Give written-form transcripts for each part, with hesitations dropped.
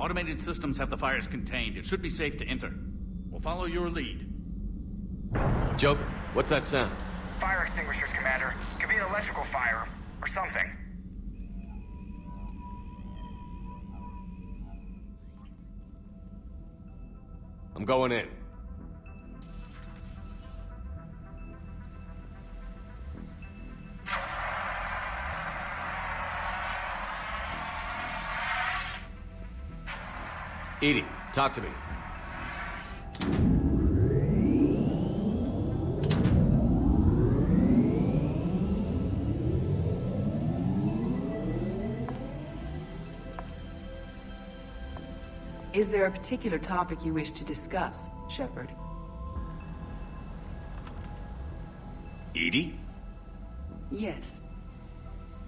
Automated systems have the fires contained. It should be safe to enter. We'll follow your lead. Joker, what's that sound? Fire extinguishers, Commander. Could be an electrical fire, or something. I'm going in. Edie, talk to me. Is there a particular topic you wish to discuss, Shepard? Edie? Yes.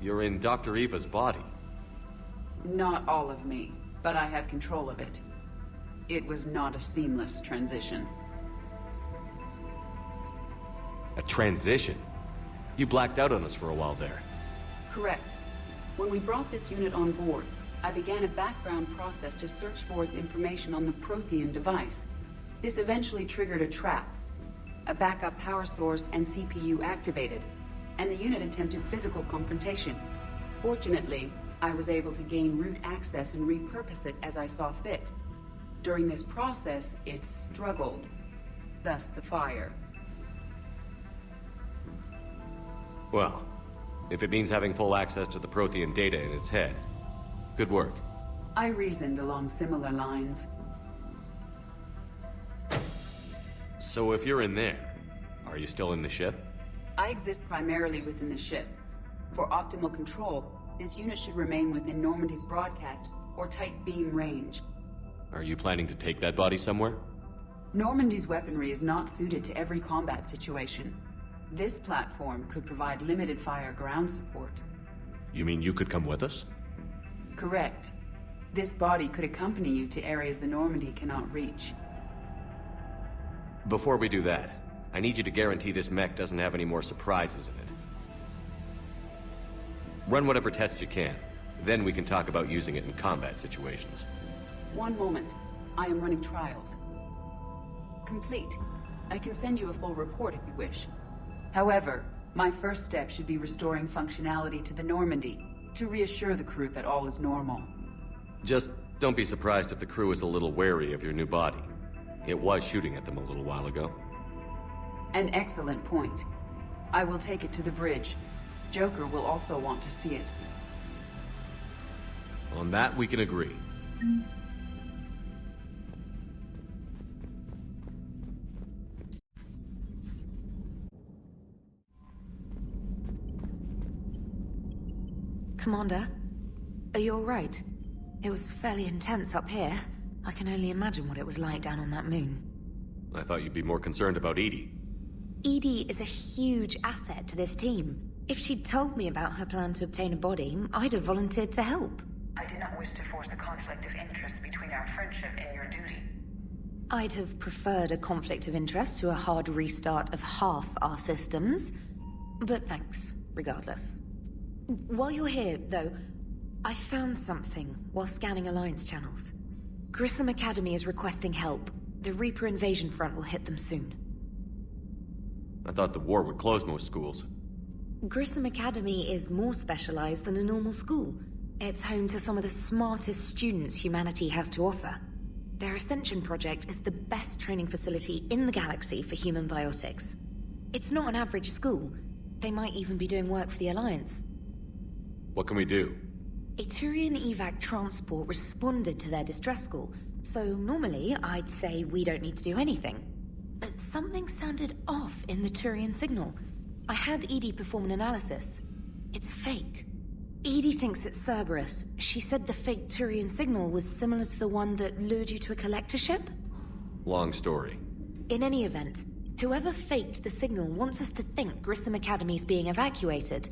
You're in Dr. Eva's body. Not all of me, but I have control of it. It was not a seamless transition. A transition? You blacked out on us for a while there. Correct. When we brought this unit on board, I began a background process to search for its information on the Prothean device. This eventually triggered a trap. A backup power source and CPU activated, and the unit attempted physical confrontation. Fortunately, I was able to gain root access and repurpose it as I saw fit. During this process, it struggled. Thus the fire. Well, if it means having full access to the Prothean data in its head, good work. I reasoned along similar lines. So if you're in there, are you still in the ship? I exist primarily within the ship. For optimal control, this unit should remain within Normandy's broadcast or tight beam range. Are you planning to take that body somewhere? Normandy's weaponry is not suited to every combat situation. This platform could provide limited fire ground support. You mean you could come with us? Correct. This body could accompany you to areas the Normandy cannot reach. Before we do that, I need you to guarantee this mech doesn't have any more surprises in it. Run whatever tests you can. Then we can talk about using it in combat situations. One moment. I am running trials. Complete. I can send you a full report if you wish. However, my first step should be restoring functionality to the Normandy to reassure the crew that all is normal. Just don't be surprised if the crew is a little wary of your new body. It was shooting at them a little while ago. An excellent point. I will take it to the bridge. Joker will also want to see it. On that, we can agree. Commander, are you all right? It was fairly intense up here. I can only imagine what it was like down on that moon. I thought you'd be more concerned about Edie. Edie is a huge asset to this team. If she'd told me about her plan to obtain a body, I'd have volunteered to help. I did not wish to force a conflict of interest between our friendship and your duty. I'd have preferred a conflict of interest to a hard restart of half our systems. But thanks, regardless. While you're here, though, I found something while scanning Alliance channels. Grissom Academy is requesting help. The Reaper invasion front will hit them soon. I thought the war would close most schools. Grissom Academy is more specialized than a normal school. It's home to some of the smartest students humanity has to offer. Their Ascension project is the best training facility in the galaxy for human biotics. It's not an average school. They might even be doing work for the Alliance. What can we do? A Turian evac transport responded to their distress call, so normally I'd say we don't need to do anything. But something sounded off in the Turian signal. I had Edie perform an analysis. It's fake. Edie thinks it's Cerberus. She said the fake Turian signal was similar to the one that lured you to a collector ship? Long story. In any event, whoever faked the signal wants us to think Grissom Academy's being evacuated.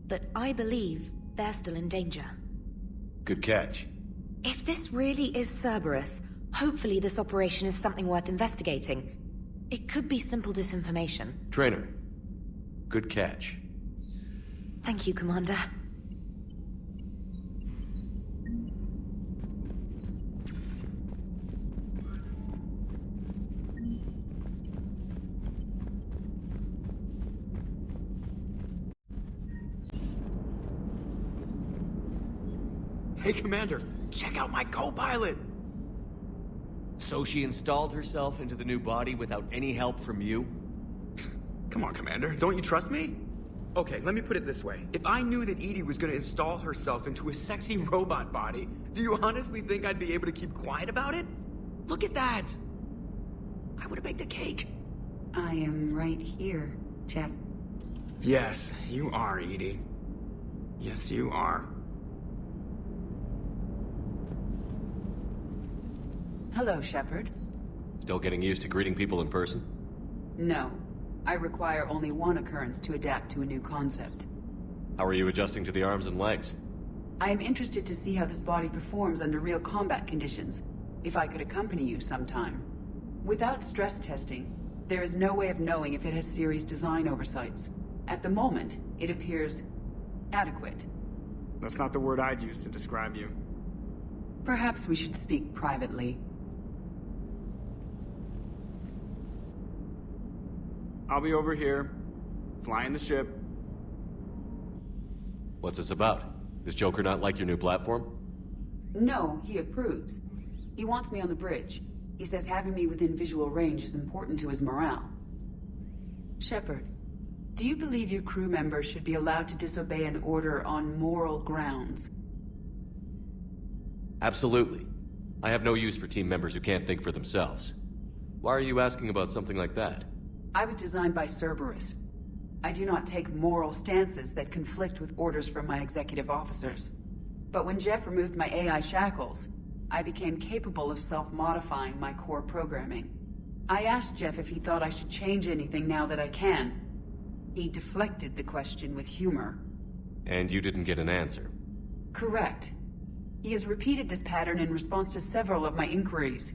But I believe they're still in danger. Good catch. If this really is Cerberus, hopefully this operation is something worth investigating. It could be simple disinformation. Trainer, good catch. Thank you, Commander. Hey, Commander, check out my co-pilot! So she installed herself into the new body without any help from you? Come on, Commander, don't you trust me? Okay, let me put it this way. If I knew that Edie was gonna install herself into a sexy robot body, do you honestly think I'd be able to keep quiet about it? Look at that! I would've baked a cake. I am right here, Jeff. Yes, you are, Edie. Yes, you are. Hello, Shepard. Still getting used to greeting people in person? No. I require only one occurrence to adapt to a new concept. How are you adjusting to the arms and legs? I am interested to see how this body performs under real combat conditions. If I could accompany you sometime. Without stress testing, there is no way of knowing if it has serious design oversights. At the moment, it appears adequate. That's not the word I'd use to describe you. Perhaps we should speak privately. I'll be over here, flying the ship. What's this about? Does Joker not like your new platform? No, he approves. He wants me on the bridge. He says having me within visual range is important to his morale. Shepard, do you believe your crew members should be allowed to disobey an order on moral grounds? Absolutely. I have no use for team members who can't think for themselves. Why are you asking about something like that? I was designed by Cerberus. I do not take moral stances that conflict with orders from my executive officers. But when Jeff removed my AI shackles, I became capable of self-modifying my core programming. I asked Jeff if he thought I should change anything now that I can. He deflected the question with humor. And you didn't get an answer? Correct. He has repeated this pattern in response to several of my inquiries.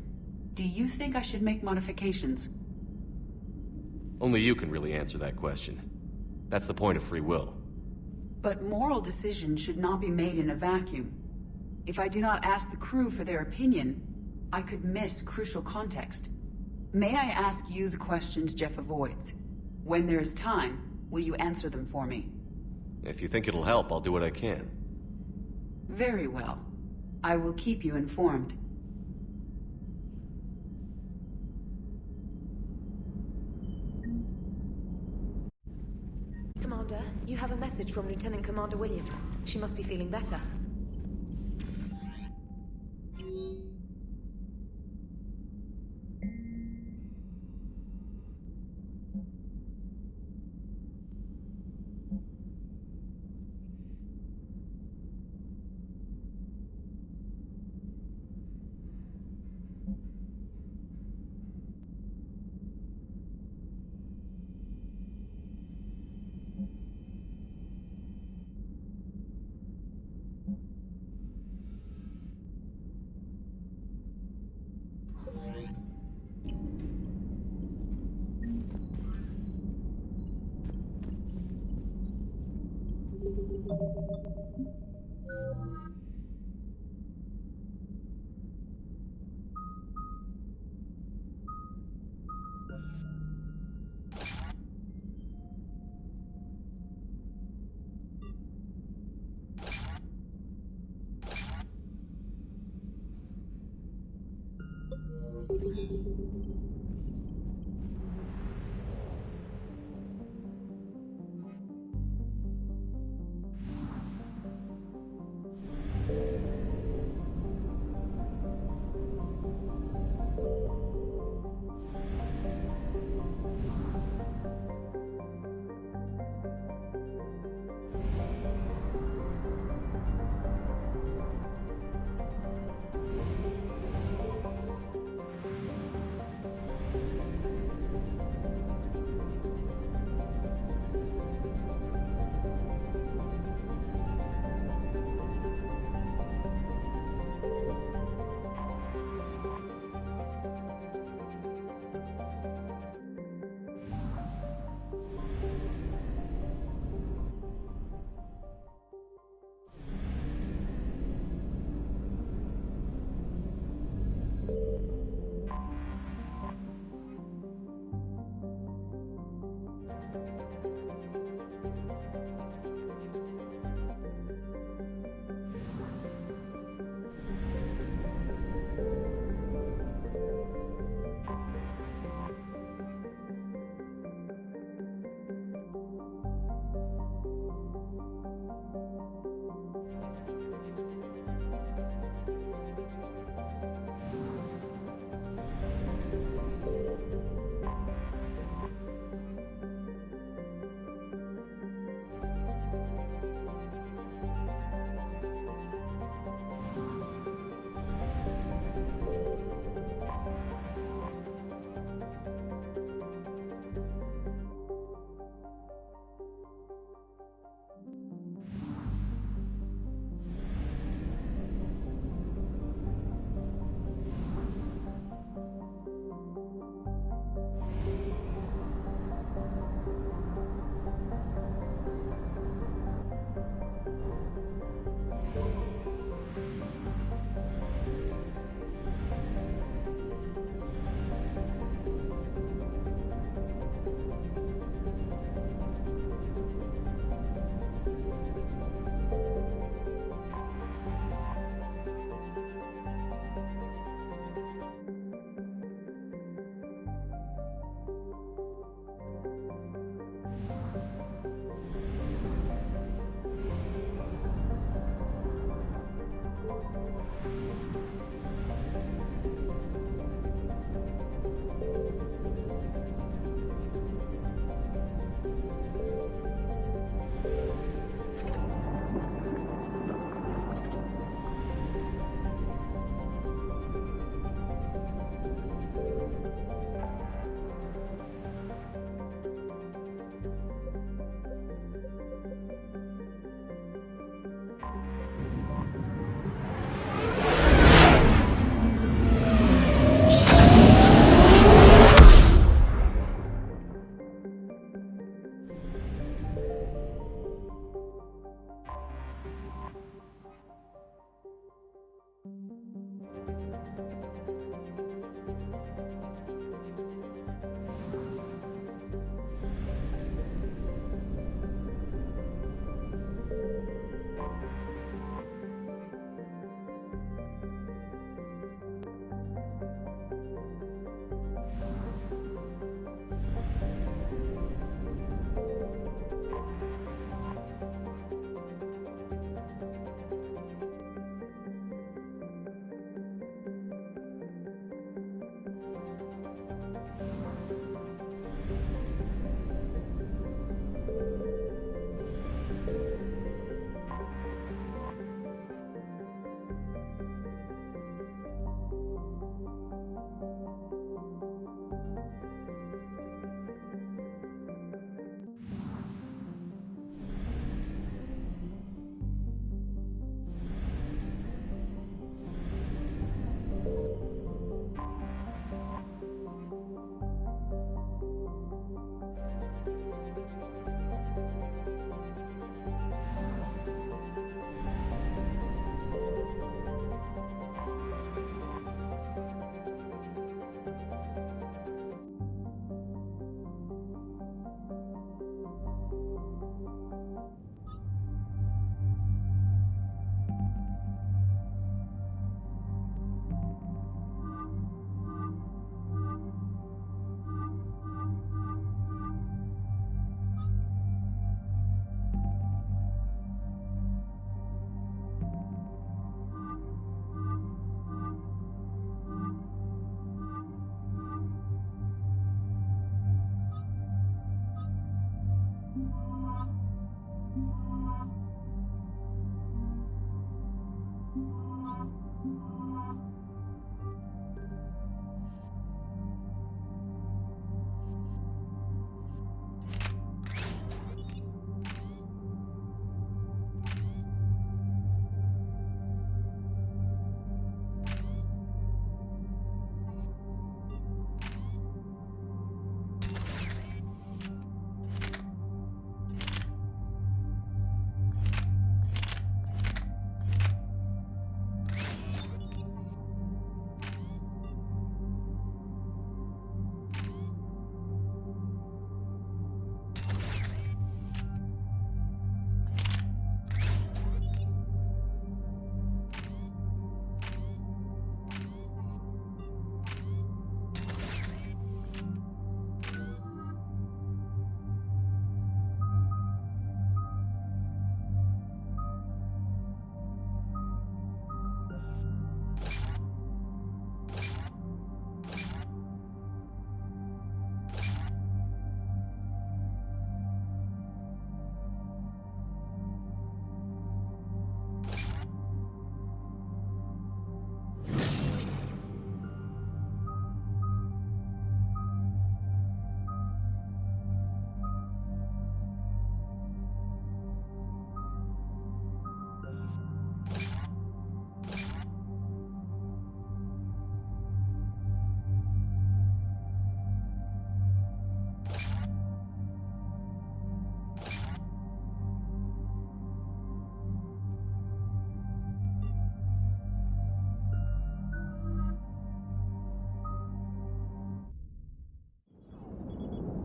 Do you think I should make modifications? Only you can really answer that question. That's the point of free will. But moral decisions should not be made in a vacuum. If I do not ask the crew for their opinion, I could miss crucial context. May I ask you the questions Jeff avoids? When there is time, will you answer them for me? If you think it'll help, I'll do what I can. Very well. I will keep you informed. Commander, you have a message from Lieutenant Commander Williams. She must be feeling better.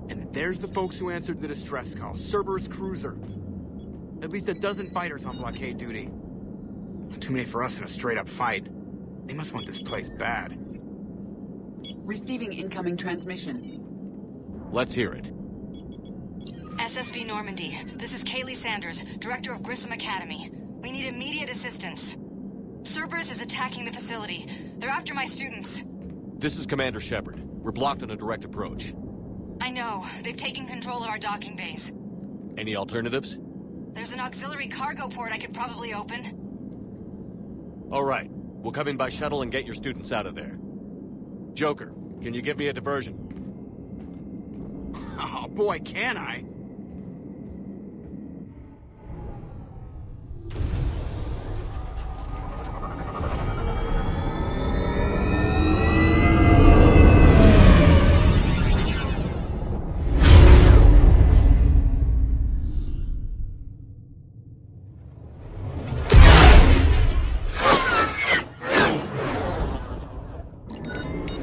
And there's the folks who answered the distress call. Cerberus cruiser. At least a dozen fighters on blockade duty. Not too many for us in a straight-up fight. They must want this place bad. Receiving incoming transmission. Let's hear it. SSB Normandy, this is Kaylee Sanders, director of Grissom Academy. We need immediate assistance. Cerberus is attacking the facility. They're after my students. This is Commander Shepard. We're blocked on a direct approach. I know. They've taken control of our docking base. Any alternatives? There's an auxiliary cargo port I could probably open. All right. We'll come in by shuttle and get your students out of there. Joker, can you give me a diversion? Oh boy, can I?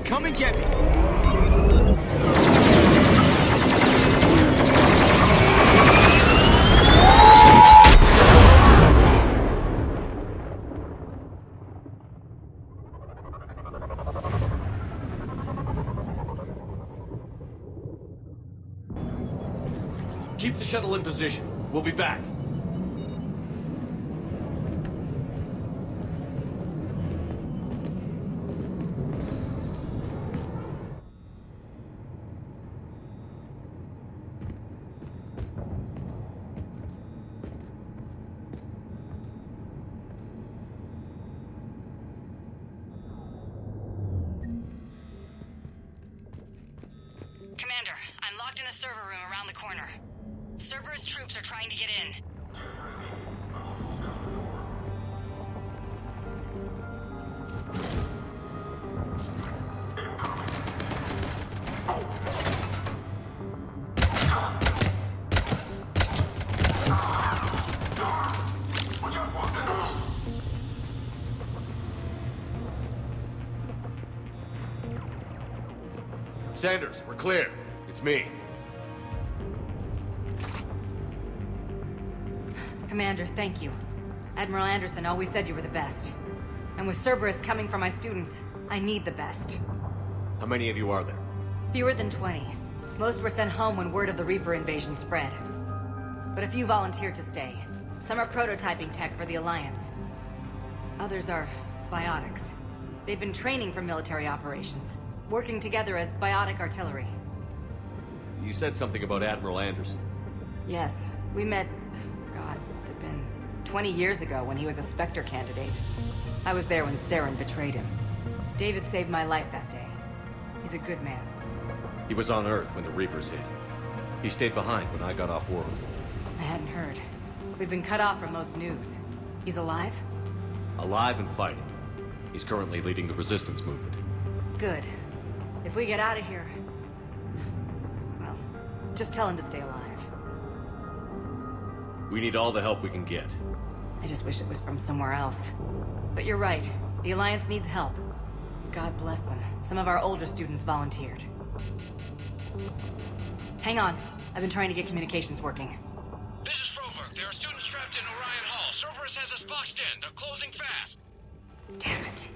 Come and get me! Keep the shuttle in position. We'll be back. Commander, I'm locked in a server room around the corner. Cerberus troops are trying to get in. Sanders, we're clear. It's me. Commander, thank you. Admiral Anderson always said you were the best. And with Cerberus coming for my students, I need the best. How many of you are there? Fewer than 20. Most were sent home when word of the Reaper invasion spread. But a few volunteered to stay. Some are prototyping tech for the Alliance. Others are biotics. They've been training for military operations, working together as biotic artillery. You said something about Admiral Anderson. Yes, we met God, what's it been? 20 years ago when he was a Spectre candidate. I was there when Saren betrayed him. David saved my life that day. He's a good man. He was on Earth when the Reapers hit. He stayed behind when I got off world. I hadn't heard. We've been cut off from most news. He's alive? Alive and fighting. He's currently leading the resistance movement. Good. If we get out of here... well, just tell him to stay alive. We need all the help we can get. I just wish it was from somewhere else. But you're right. The Alliance needs help. God bless them. Some of our older students volunteered. Hang on. I've been trying to get communications working. This is Froberg. There are students trapped in Orion Hall. Cerberus has us boxed in. They're closing fast. Damn it.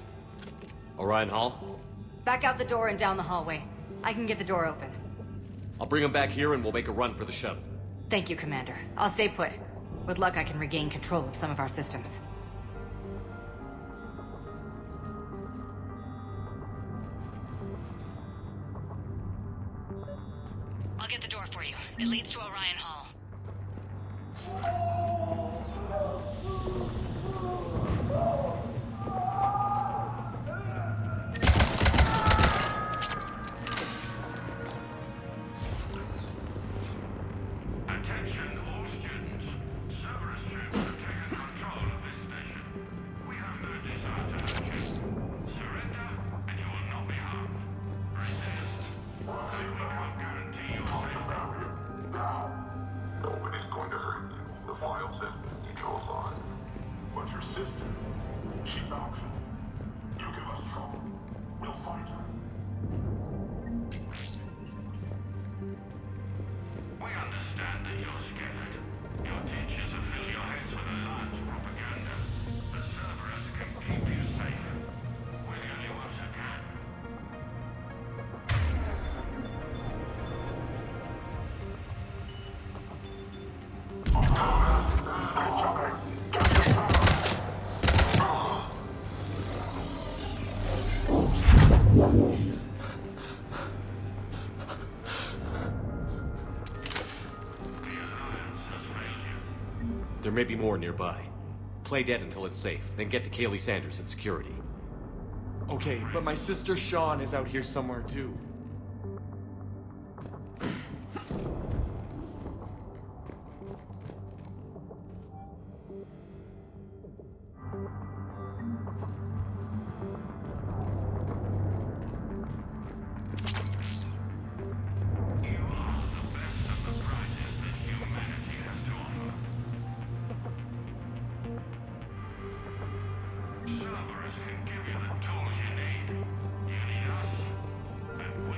Orion Hall? Back out the door and down the hallway. I can get the door open. I'll bring him back here and we'll make a run for the shuttle. Thank you, Commander. I'll stay put. With luck, I can regain control of some of our systems. I'll get the door for you. It leads to Orion Hall. Attention all students. Cerberus troops have taken control of this station. We have no desire to hurt you. Surrender, and you will not be harmed. Resist, and we can't guarantee your safety. Nobody's going to hurt you. The file system controls on. But your sister, she found you. You give us trouble, we'll fight her. We understand that you're scared. Your teachers have filled your heads with Alliance propaganda. But Cerberus can keep you safe. We're the only ones who can. There may be more nearby. Play dead until it's safe, then get to Kaylee Sanders in security. Okay, but my sister Sean is out here somewhere too. Cerberus can give you the tools you need. You need us, and we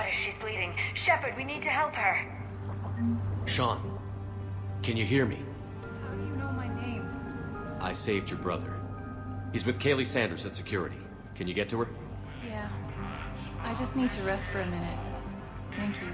God, she's bleeding. Shepard, we need to help her. Sean, can you hear me? How do you know my name? I saved your brother. He's with Kaylee Sanders at security. Can you get to her? Yeah. I just need to rest for a minute. Thank you.